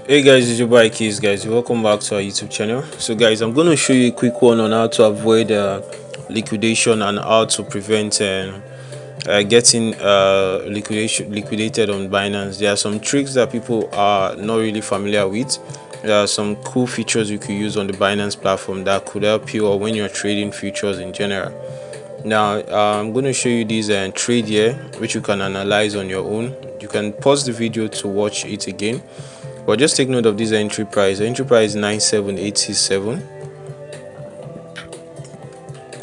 Hey guys, it's your boy Keys, guys. Welcome back to our YouTube channel. So guys, I'm going to show you a quick one on how to avoid liquidation and how to prevent getting liquidated on Binance. There are some tricks that people are not really familiar with. There are some cool features you could use on the Binance platform that could help you or when you're trading futures in general. Now I'm going to show you this trade here, which you can analyze on your own. You can pause the video to watch it again, but just take note of this entry price. The entry price is 97867,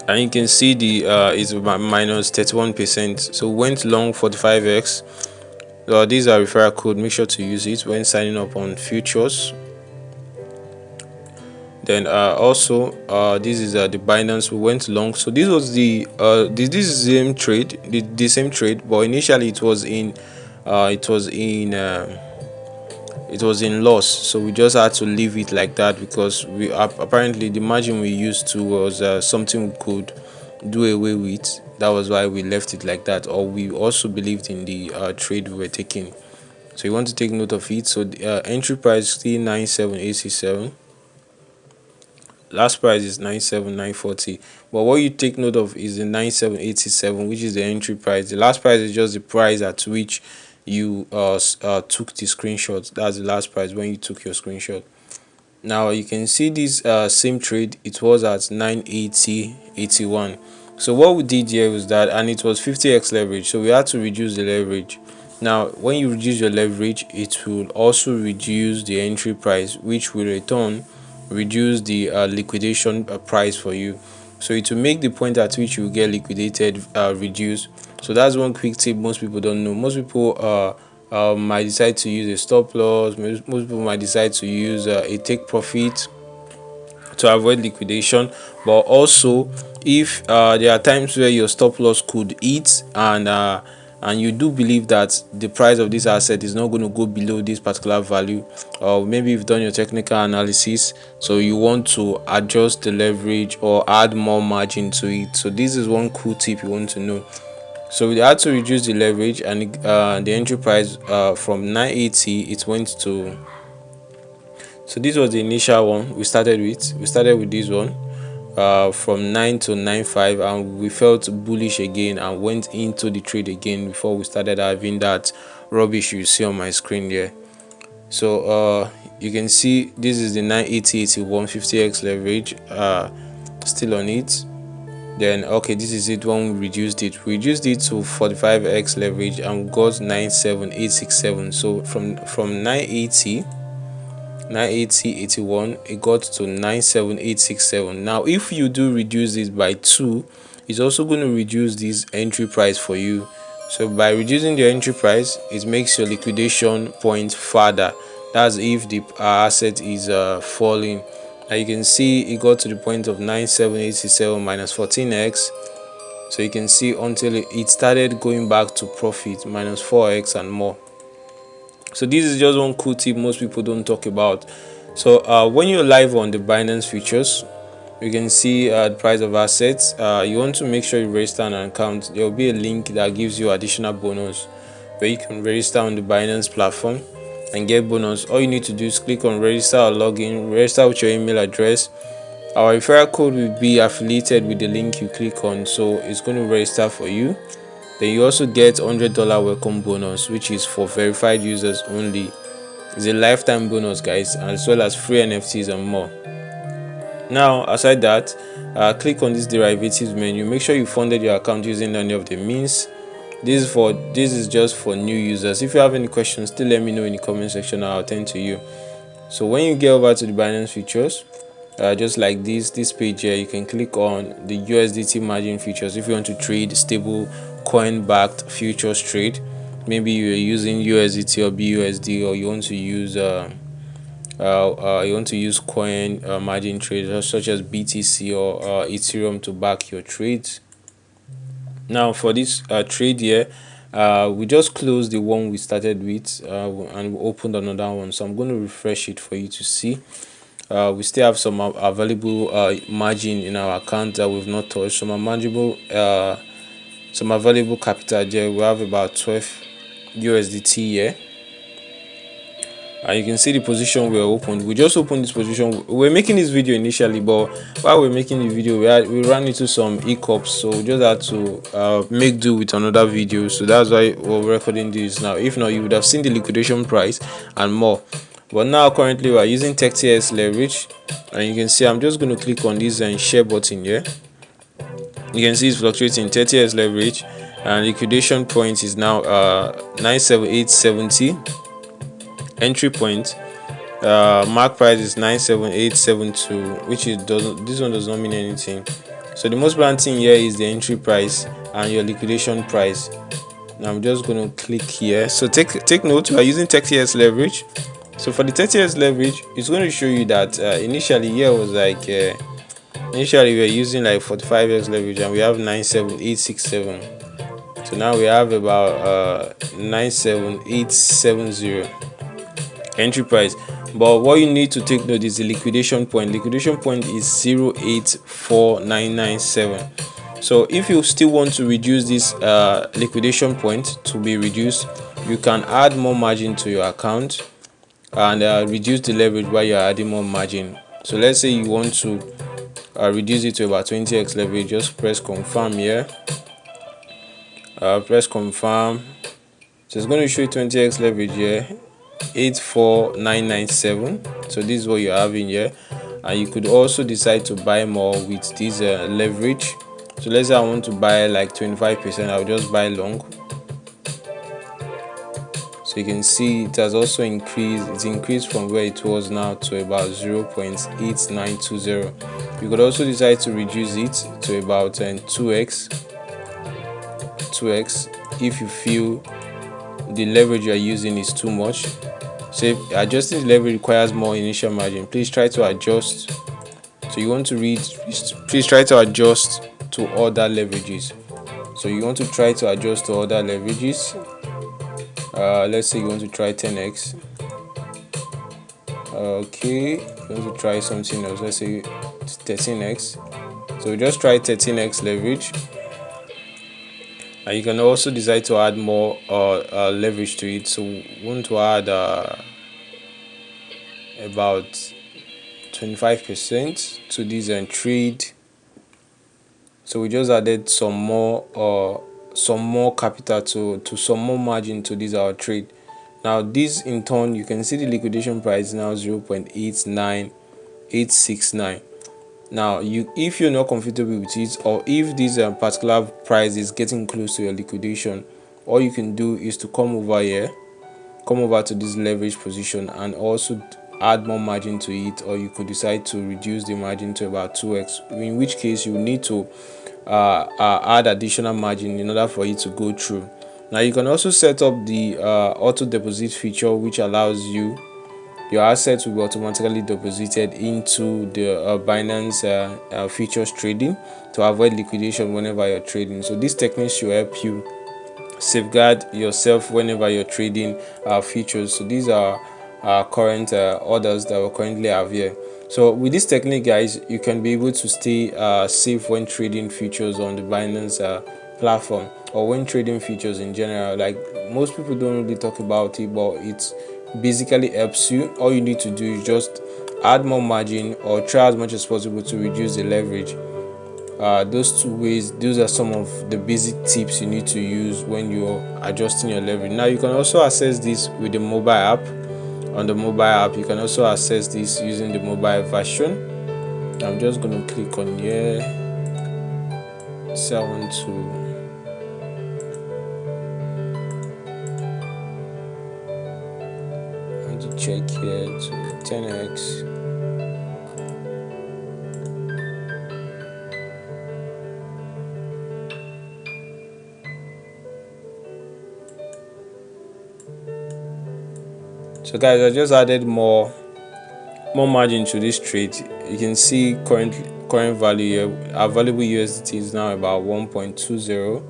and you can see the is minus 31%. So went long 45x. These are referral code. Make sure to use it when signing up on futures. Then also this is the Binance. We went long. So this was the this is the same trade, the same trade, but initially it was in it was in loss, so we just had to leave it like that because we apparently the margin we used to was something we could do away with. That was why we left it like that, or we also believed in the trade we were taking. So you want to take note of it. So the entry price still 97867, last price is 97940, but what you take note of is the 97867, which is the entry price. The last price is just the price at which you took the screenshot. That's the last price when you took your screenshot. Now you can see this same trade, it was at 980.81. so what we did here was that, and it was 50x leverage, so we had to reduce the leverage. Now when you reduce your leverage, it will also reduce the entry price, which will return reduce the liquidation price for you. So it will make the point at which you get liquidated reduce. So that's one quick tip most people don't know. Most people might decide to use a stop loss. Most people might decide to use a take profit to avoid liquidation. But also, if there are times where your stop loss could hit, and you do believe that the price of this asset is not going to go below this particular value, or maybe you've done your technical analysis, so you want to adjust the leverage or add more margin to it. So this is one cool tip you want to know. So we had to reduce the leverage, and the entry price from 980 it went to, so this was the initial one we started with this one from 9 to 95, and we felt bullish again and went into the trade again before we started having that rubbish you see on my screen there. So you can see this is the 980.81 50x leverage still on it. Then okay, this is it when we reduced it to 45x leverage and we got 97867. So from 980.81 it got to 97867. Now if you do reduce this by 2, it's also going to reduce this entry price for you. So by reducing the entry price, it makes your liquidation point farther. That's if the asset is falling. Now you can see it got to the point of 97867 minus 14x. So you can see until it started going back to profit, minus 4x and more. So this is just one cool tip most people don't talk about. So when you're live on the Binance futures, you can see the price of assets. You want to make sure you register an account. There will be a link that gives you additional bonus where you can register on the Binance platform and get bonus. All you need to do is click on register or login, register with your email address. Our referral code will be affiliated with the link you click on, so it's going to register for you. Then you also get $100 welcome bonus, which is for verified users only. It's a lifetime bonus, guys, as well as free NFTs and more. Now aside that, click on this derivatives menu. Make sure you funded your account using any of the means. This is just for new users. If you have any questions, still let me know in the comment section. I'll attend to you. So when you get over to the Binance futures, just like this page here, you can click on the USDT margin futures. If you want to trade stable coin backed futures trade, maybe you're using USDT or BUSD, or you want to use coin margin trades such as BTC or Ethereum to back your trades. Now for this trade here, we just closed the one we started with and we opened another one, so I'm going to refresh it for you to see. We still have some available margin in our account that we've not touched. Some available capital there. We have about 12 USDT here. and you can see the position we're opened. We just opened this position. We're making this video initially, but while we're making the video, we ran into some hiccups, so we just had to make do with another video. So that's why we're recording this now. If not, you would have seen the liquidation price and more. But now currently we're using 30x leverage, and you can see I'm just going to click on this and share button here. You can see it's fluctuating 30x leverage, and liquidation point is now 97870. Entry point, mark price is 97872, which is this one does not mean anything. So the most important thing here is the entry price and your liquidation price. Now I'm just going to click here. So take note, we are using 30x leverage. So for the 30x leverage, it's going to show you that initially here was like initially we were using like 45x leverage, and we have 97867. So now we have about 97870 entry price. But what you need to take note is the liquidation point. Liquidation point is 084997. So if you still want to reduce this liquidation point to be reduced, you can add more margin to your account and reduce the leverage while you're adding more margin. So let's say you want to reduce it to about 20x leverage. Just press confirm here. Press confirm. So it's going to show you 20x leverage here, 84997. So this is what you're having here, and you could also decide to buy more with this leverage. So let's say I want to buy like 25%, I'll just buy long. So you can see it has also increased. It's increased from where it was now to about 0.8920. You could also decide to reduce it to about 2x if you feel the leverage you are using is too much. So if adjusting the leverage requires more initial margin, please try to adjust. So you want to please try to adjust to other leverages. So you want to try to adjust to other leverages. Let's say you want to try 10x. Okay, you want to try something else. Let's say 13x. So just try 13x leverage. And you can also decide to add more leverage to it. So we want to add about 25% to this and trade. So we just added some more capital to some more margin to this our trade. Now this in turn, you can see the liquidation price now 0.89869. Now if you're not comfortable with it, or if this particular price is getting close to your liquidation, all you can do is to come over here, come over to this leverage position, and also add more margin to it, or you could decide to reduce the margin to about 2x, in which case you need to add additional margin in order for it to go through. Now you can also set up the auto deposit feature, which allows your assets will be automatically deposited into the Binance futures trading to avoid liquidation whenever you're trading. So these techniques should help you safeguard yourself whenever you're trading futures. So these are current orders that we currently have here. So with this technique, guys, you can be able to stay safe when trading futures on the Binance platform, or when trading futures in general. Like, most people don't really talk about it, but it basically helps you. All you need to do is just add more margin, or try as much as possible to reduce the leverage. Those two ways, those are some of the basic tips you need to use when you're adjusting your leverage. Now you can also access this with the mobile app. On the mobile app, you can also access this using the mobile version. I'm just going to click on here. So I want to check here to 10x. So guys, I just added more margin to this trade. You can see current value here. Available USDT is now about 1.20.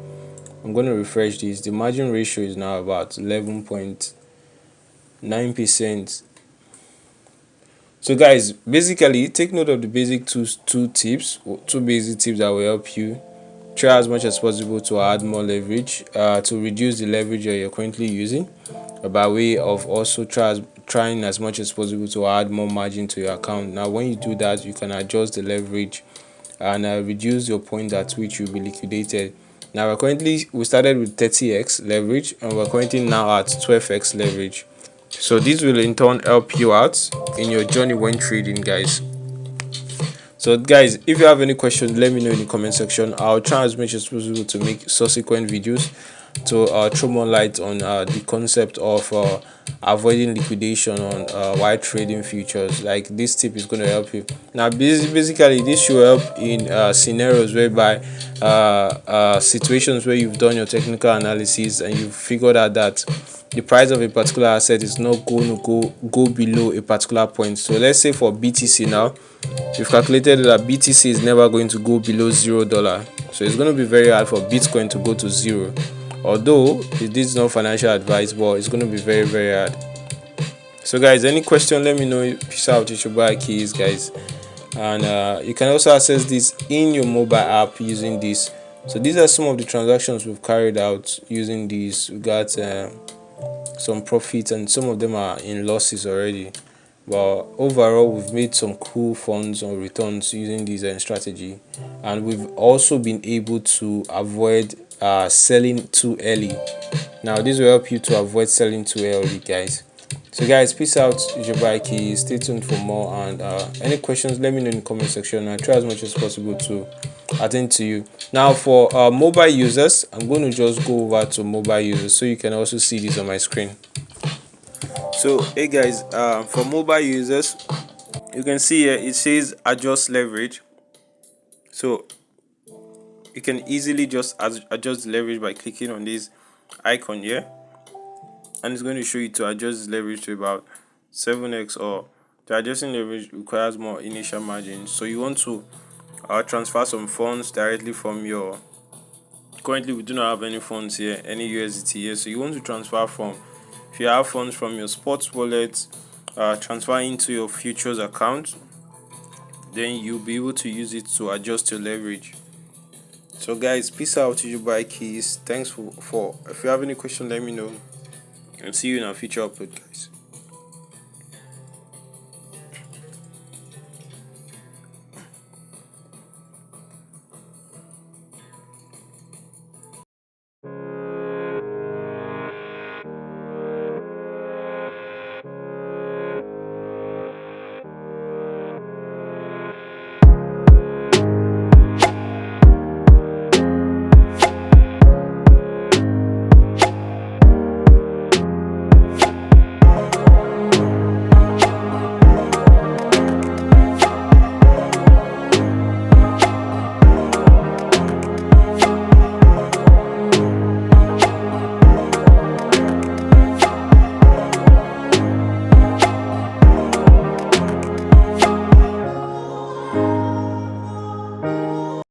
I'm going to refresh this. The margin ratio is now about 11.9%. So guys, basically take note of the basic two basic tips that will help you try as much as possible to add more leverage, to reduce the leverage that you're currently using, by way of also try trying as much as possible to add more margin to your account. Now when you do that, you can adjust the leverage and reduce your point at which you'll be liquidated. Now we started with 30x leverage, and we're currently now at 12x leverage. So this will in turn help you out in your journey when trading, guys. So guys, if you have any questions, let me know in the comment section. I'll try as much as possible to make subsequent videos to throw more light on the concept of avoiding liquidation on while trading futures. Like, this tip is going to help you. Now basically this should help in scenarios whereby situations where you've done your technical analysis and you've figured out that the price of a particular asset is not going to go below a particular point. So let's say for BTC now, we've calculated that BTC is never going to go below $0. So it's going to be very hard for Bitcoin to go to zero. Although this is not financial advice, but it's going to be very, very hard. So guys, any question, let me know. Peace out. It's your boy Akahilz, guys. And you can also access this in your mobile app using this. So these are some of the transactions we've carried out using these. We got some profits, and some of them are in losses already. But overall, we've made some cool funds or returns using this strategy, and we've also been able to avoid selling too early. Now this will help you to avoid selling too early, guys. So guys, peace out. It's your boy Key. Stay tuned for more, and any questions, let me know in the comment section. I try as much as possible to attend to you. Now for mobile users, I'm going to just go over to mobile users so you can also see this on my screen. So hey guys, for mobile users, you can see here it says adjust leverage. So you can easily just adjust the leverage by clicking on this icon here, and it's going to show you to adjust the leverage to about 7x, or the adjusting leverage requires more initial margin. So you want to transfer some funds directly from your, currently we do not have any funds here, any USDT here, so you want to transfer from, if you have funds from your sports wallet, transfer into your futures account, then you'll be able to use it to adjust your leverage. So guys, peace out to you by Keys. Thanks for if you have any question, let me know, and see you in our future upload, guys.